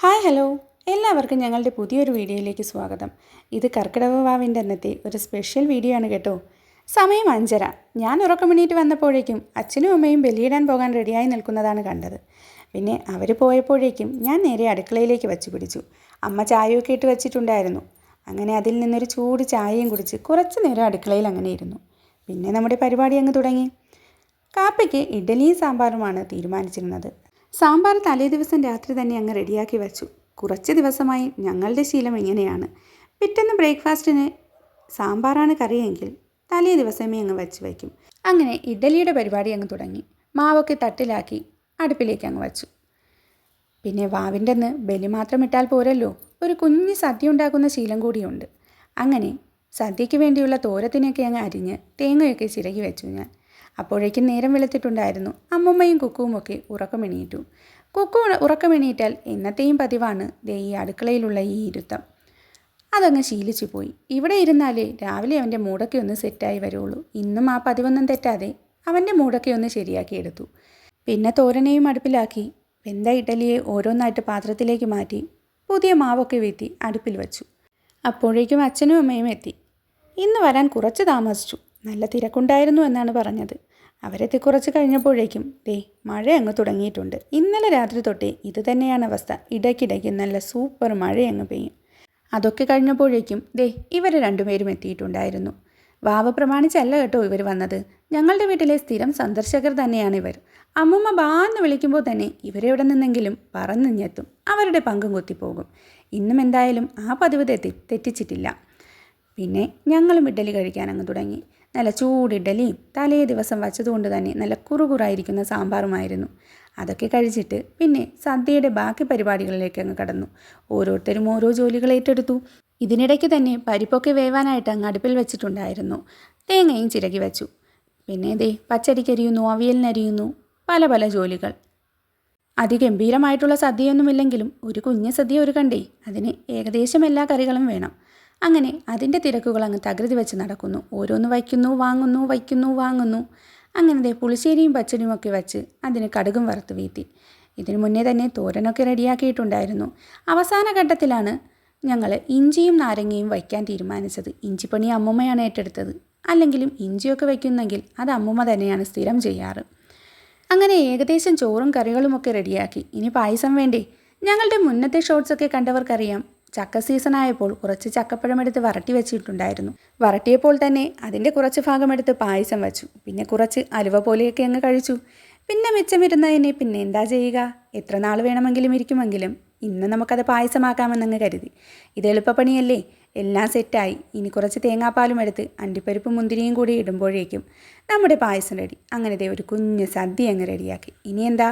Hi hello, എല്ലാവർക്കും ഞങ്ങളുടെ പുതിയൊരു വീഡിയോയിലേക്ക് സ്വാഗതം. ഇത് കർക്കിടക വാവിൻ്റെ അന്നത്തെ ഒരു സ്പെഷ്യൽ വീഡിയോ ആണ് കേട്ടോ. സമയം 5:30. ഞാൻ ഉറക്കമെണീറ്റ് വന്നപ്പോഴേക്കും അച്ഛനും അമ്മയും ബലിയിടാൻ പോകാൻ റെഡിയായി നിൽക്കുന്നതാണ് കണ്ടത്. പിന്നെ അവർ പോയപ്പോഴേക്കും ഞാൻ നേരെ അടുക്കളയിലേക്ക് വച്ചു പിടിച്ചു. അമ്മ ചായയൊക്കെ ഇട്ട് വച്ചിട്ടുണ്ടായിരുന്നു. അങ്ങനെ അതിൽ നിന്നൊരു ചൂട് ചായയും കുടിച്ച് കുറച്ച് നേരം അടുക്കളയിൽ അങ്ങനെ ഇരുന്നു. പിന്നെ നമ്മുടെ പരിപാടി അങ്ങ് തുടങ്ങി. കാപ്പിക്ക് ഇഡ്ഡലിയും സാമ്പാറുമാണ് തീരുമാനിച്ചിരുന്നത്. സാമ്പാർ തലേ ദിവസം രാത്രി തന്നെ അങ്ങ് റെഡിയാക്കി വെച്ചു. കുറച്ച് ദിവസമായി ഞങ്ങളുടെ ശീലം ഇങ്ങനെയാണ്. പിറ്റേന്ന് ബ്രേക്ക്ഫാസ്റ്റിന് സാമ്പാറാണ് കറിയെങ്കിൽ തലേ ദിവസമേ അങ്ങ് വെച്ച് വയ്ക്കും. അങ്ങനെ ഇഡ്ഡലിയുടെ പരിപാടി അങ്ങ് തുടങ്ങി. മാവൊക്കെ തട്ടിലാക്കി അടുപ്പിലേക്ക് അങ്ങ് വച്ചു. പിന്നെ വാവിൻ്റെ അന്ന് ബലി മാത്രം ഇട്ടാൽ പോരല്ലോ, ഒരു കുഞ്ഞ് സദ്യ ഉണ്ടാക്കുന്ന ശീലം കൂടിയുണ്ട്. അങ്ങനെ സദ്യയ്ക്ക് വേണ്ടിയുള്ള തോരത്തിനൊക്കെ അങ്ങ് അരിഞ്ഞ് തേങ്ങയൊക്കെ ചിരകി വെച്ചു ഞാൻ. അപ്പോഴേക്കും നേരം വെളുത്തിട്ടുണ്ടായിരുന്നു. അമ്മമ്മയും കുക്കുവുമൊക്കെ ഉറക്കമെണീറ്റു. കുക്കു ഉറക്കമെണീറ്റാൽ എന്നത്തെയും പതിവാണ് ഈ അടുക്കളയിലുള്ള ഈ ഇരുത്തം. അതങ്ങ് ശീലിച്ചു പോയി. ഇവിടെ ഇരുന്നാലേ രാവിലെ അവൻ്റെ മൂടൊക്കെ ഒന്ന് സെറ്റായി വരുള്ളൂ. ഇന്നും ആ പതിവൊന്നും തെറ്റാതെ അവൻ്റെ മൂടൊക്കെ ഒന്ന് ശരിയാക്കിയെടുത്തു. പിന്നെ തോരനെയും അടുപ്പിലാക്കി വെന്ത ഇഡ്ഡലിയെ ഓരോന്നായിട്ട് പാത്രത്തിലേക്ക് മാറ്റി പുതിയ മാവൊക്കെ വീത്തി അടുപ്പിൽ വെച്ചു. അപ്പോഴേക്കും അച്ഛനും അമ്മയും എത്തി. ഇന്ന് വരാൻ കുറച്ച് താമസിച്ചു. നല്ല തിരക്കുണ്ടായിരുന്നു എന്നാണ് പറഞ്ഞത്. അവരെത്തി കുറച്ച് കഴിഞ്ഞപ്പോഴേക്കും മഴ അങ്ങ് തുടങ്ങിയിട്ടുണ്ട്. ഇന്നലെ രാത്രി തൊട്ടേ ഇത് തന്നെയാണ് അവസ്ഥ. ഇടയ്ക്കിടയ്ക്ക് നല്ല സൂപ്പർ മഴ അങ്ങ് പെയ്യും. അതൊക്കെ കഴിഞ്ഞപ്പോഴേക്കും ഇവർ രണ്ടുപേരും എത്തിയിട്ടുണ്ടായിരുന്നു. വാവ് പ്രമാണിച്ചല്ല കേട്ടോ ഇവർ വന്നത്. ഞങ്ങളുടെ വീട്ടിലെ സ്ഥിരം സന്ദർശകർ തന്നെയാണ് ഇവർ. അമ്മുമ്മ ബാന്ന് വിളിക്കുമ്പോൾ തന്നെ ഇവരെവിടെ നിന്നെങ്കിലും പറന്നിഞ്ഞെത്തും. അവരുടെ പങ്കും കുത്തിപ്പോകും. ഇന്നും എന്തായാലും ആ പതിവ് തെറ്റിച്ചിട്ടില്ല. പിന്നെ ഞങ്ങളും ഇഡ്ഡലി കഴിക്കാൻ അങ്ങ് തുടങ്ങി. നല്ല ചൂടിഡ്ഡലിയും തലേ ദിവസം വച്ചതുകൊണ്ട് തന്നെ നല്ല കുറുകുറായിരിക്കുന്ന സാമ്പാറുമായിരുന്നു. അതൊക്കെ കഴിച്ചിട്ട് പിന്നെ സദ്യയുടെ ബാക്കി പരിപാടികളിലേക്ക് അങ്ങ് കടന്നു. ഓരോരുത്തരും ഓരോ ജോലികൾ ഏറ്റെടുത്തു. ഇതിനിടയ്ക്ക് തന്നെ പരിപ്പൊക്കെ വേവാനായിട്ട് അങ്ങ് അടുപ്പിൽ വെച്ചിട്ടുണ്ടായിരുന്നു. തേങ്ങയും ചിരകി വെച്ചു. പിന്നെ പച്ചടിക്കരിയുന്നു, അവിയലിനരിയുന്നു, പല പല ജോലികൾ. അതിഗംഭീരമായിട്ടുള്ള സദ്യയൊന്നുമില്ലെങ്കിലും ഒരു കുഞ്ഞ് സദ്യ ഒരുക്കണ്ടേ, അതിന് ഏകദേശം എല്ലാ കറികളും വേണം. അങ്ങനെ അതിൻ്റെ തിരക്കുകൾ അങ്ങ് തകൃതി വെച്ച് നടക്കുന്നു. ഓരോന്ന് വയ്ക്കുന്നു, വാങ്ങുന്നു, വയ്ക്കുന്നു, വാങ്ങുന്നു. അങ്ങനെ പുളിശ്ശേരിയും പച്ചടിയും ഒക്കെ വെച്ച് അതിന് കടുകും വറുത്ത് വീത്തി. ഇതിനു മുന്നേ തന്നെ തോരനൊക്കെ റെഡിയാക്കിയിട്ടുണ്ടായിരുന്നു. അവസാന ഘട്ടത്തിലാണ് ഞങ്ങൾ ഇഞ്ചിയും നാരങ്ങയും വയ്ക്കാൻ തീരുമാനിച്ചത്. ഇഞ്ചിപ്പണി അമ്മുമ്മയാണ് ഏറ്റെടുത്തത്. അല്ലെങ്കിലും ഇഞ്ചിയൊക്കെ വയ്ക്കുന്നെങ്കിൽ അത് അമ്മുമ്മ തന്നെയാണ് സ്ഥിരം ചെയ്യാറ്. അങ്ങനെ ഏകദേശം ചോറും കറികളുമൊക്കെ റെഡിയാക്കി. ഇനി പായസം വേണ്ടേ? ഞങ്ങളുടെ മുന്നത്തെ ഷോർട്സൊക്കെ കണ്ടവർക്കറിയാം, ചക്ക സീസണായപ്പോൾ കുറച്ച് ചക്കപ്പഴമെടുത്ത് വരട്ടി വെച്ചിട്ടുണ്ടായിരുന്നു. വരട്ടിയപ്പോൾ തന്നെ അതിൻ്റെ കുറച്ച് ഭാഗമെടുത്ത് പായസം വെച്ചു. പിന്നെ കുറച്ച് അലുവ പോലെയൊക്കെ അങ്ങ് കഴിച്ചു. പിന്നെ മിച്ചമിരുന്നതിനെ പിന്നെ എന്താ ചെയ്യുക? എത്ര നാൾ വേണമെങ്കിലും ഇരിക്കുമെങ്കിലും ഇന്ന് നമുക്കത് പായസമാക്കാമെന്നങ്ങ് കരുതി. ഇത് എളുപ്പപ്പണിയല്ലേ? എല്ലാം സെറ്റായി. ഇനി കുറച്ച് തേങ്ങാപ്പാലും എടുത്ത് അണ്ടിപ്പരിപ്പും മുന്തിരിയും കൂടി ഇടുമ്പോഴേക്കും നമ്മുടെ പായസം റെഡി. അങ്ങനെ ഒരു കുഞ്ഞ് സദ്യ അങ്ങ് റെഡിയാക്കി. ഇനി എന്താ?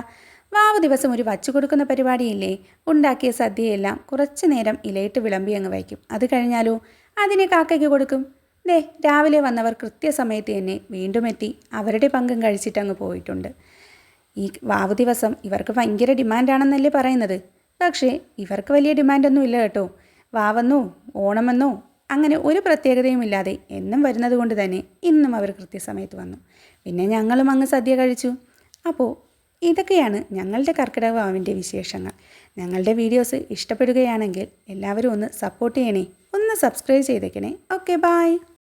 വാവ് ദിവസം ഒരു വച്ചു കൊടുക്കുന്ന പരിപാടിയില്ലേ? ഉണ്ടാക്കിയ സദ്യയെല്ലാം കുറച്ച് നേരം ഇലയിട്ട് വിളമ്പി അങ്ങ് വയ്ക്കും. അത് കഴിഞ്ഞാലോ അതിനെ കാക്കയ്ക്ക് കൊടുക്കും. രാവിലെ വന്നവർ കൃത്യസമയത്ത് തന്നെ വീണ്ടും എത്തി അവരുടെ പങ്കും കഴിച്ചിട്ടങ്ങ് പോയിട്ടുണ്ട്. ഈ വാവ് ദിവസം ഇവർക്ക് ഭയങ്കര ഡിമാൻഡാണെന്നല്ലേ പറയുന്നത്. പക്ഷേ ഇവർക്ക് വലിയ ഡിമാൻഡൊന്നും ഇല്ല കേട്ടോ. വാവെന്നോ ഓണമെന്നോ അങ്ങനെ ഒരു പ്രത്യേകതയും ഇല്ലാതെ എന്നും വരുന്നത് കൊണ്ട് തന്നെ ഇന്നും അവർ കൃത്യസമയത്ത് വന്നു. പിന്നെ ഞങ്ങളും അങ്ങ് സദ്യ കഴിച്ചു. അപ്പോൾ ഇതൊക്കെയാണ് ഞങ്ങളുടെ കർക്കിടക വാവിൻ്റെ വിശേഷങ്ങൾ. ഞങ്ങളുടെ വീഡിയോസ് ഇഷ്ടപ്പെടുകയാണെങ്കിൽ എല്ലാവരും ഒന്ന് സപ്പോർട്ട് ചെയ്യണേ, ഒന്ന് സബ്സ്ക്രൈബ് ചെയ്തേക്കണേ. Okay, bye.